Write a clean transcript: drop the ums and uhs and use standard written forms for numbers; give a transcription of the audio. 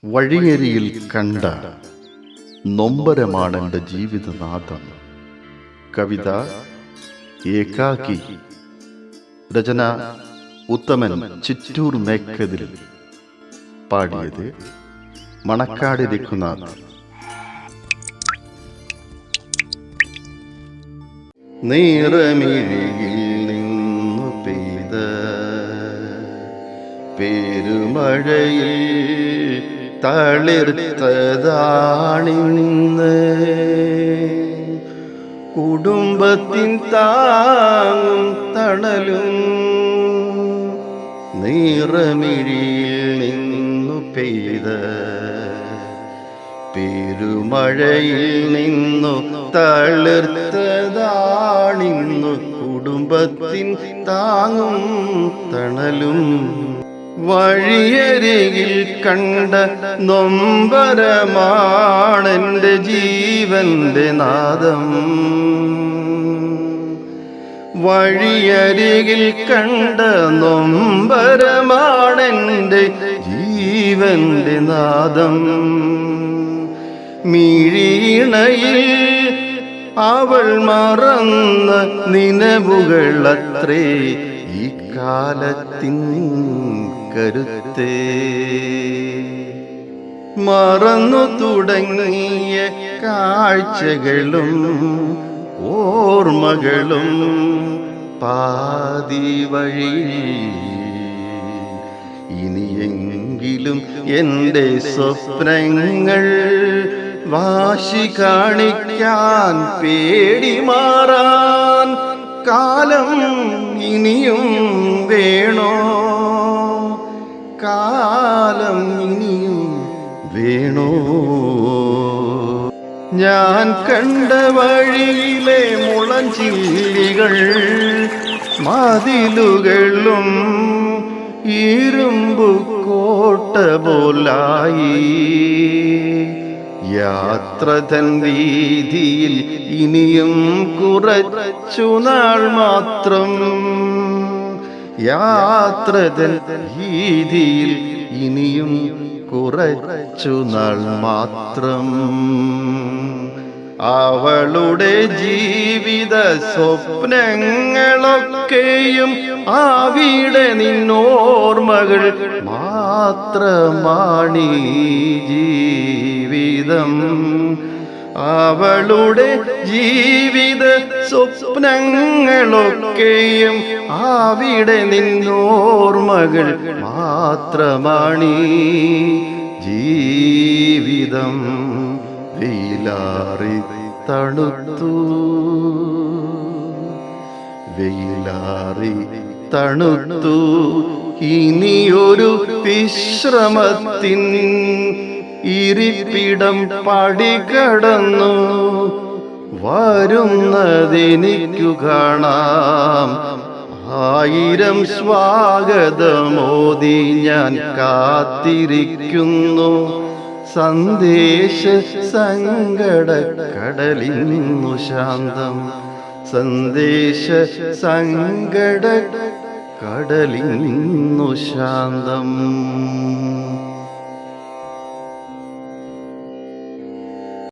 വഴിയരിയിൽ കണ്ട നൊമ്പരമാണെൻ്റെ ജീവിതനാഥം. കവിത ഏകാകി. രചന ഉത്തമൻ ചിറ്റൂർ മേക്കതിൽ. പാടിയത് മണക്കാട് രഘുനാഥ്. നീറമിഴിയിൽ നിന്നു പെയ്ത പെരുമഴയിൽ തളിർത്തതാണിന്ന് കുടുംബത്തിൻ താങ്ങും തണലും. നീറമിഴിയിൽ നിന്നു പെയ്ത പെരുമഴയിൽ നിന്നു തളിർത്തതാണിന്നു കുടുംബത്തിൻ താങ്ങും തണലും. വഴിയരികിൽ കണ്ട നൊമ്പരമാണെൻ്റെ ജീവന്റെ നാദം. വഴിയരികിൽ കണ്ട നൊമ്പരമാണെൻ്റെ ജീവന്റെ നാദം. മിഴിയിണയിൽ അവൾ മറന്ന നിനവുകളത്രേ ഈ കാലത്തിൻ കരുത്തേ. മറന്നു തുടങ്ങിയ കാഴ്ചകളും ഓർമ്മകളും പാതി വഴി. ഇനിയെങ്കിലും എൻ്റെ സ്വപ്നങ്ങൾ വാശി കാണിക്കാൻ പേടി മാറാൻ കാലം ഇനിയും വേണോ? കാലം ഇനിയും വേണോ? ഞാൻ കണ്ട വഴിയിലെ മുളഞ്ചില്ലികൾ മതിലുകളും ഇരുമ്പു കോട്ട പോലായി. യാത്ര തൻ വീതിയിൽ ഇനിയും കുറച്ചു നാൾ മാത്രം. യാത്ര തൻ വീതിയിൽ ഇനിയും കുറച്ചു നാൾ മാത്രം. അവളുടെ ജീവിത സ്വപ്നങ്ങളൊക്കെയും അവിടെ നിന്നോർമ്മകൾ മാത്രമാണീ ജീവിതം. അവളുടെ ജീവിത സ്വപ്നങ്ങളൊക്കെയും അവിടെ നിന്നോർമ്മകൾ മാത്രമാണീ ജീവിതം. വെയിലാറി തണുത്തു, വെയിലാറി തണുത്തു. ഇനിയൊരു വിശ്രമത്തിൻ ഇരിപ്പിടം പടികടന്നു വരുന്നതെനിക്കു കാണാം. 1000 സ്വാഗതമോദി ഞാൻ കാത്തിരിക്കുന്നു. സന്ദേശ സങ്കട കടലിന്നു ശാന്തം. സന്ദേശ സങ്കട കടലിന്നു ശാന്തം.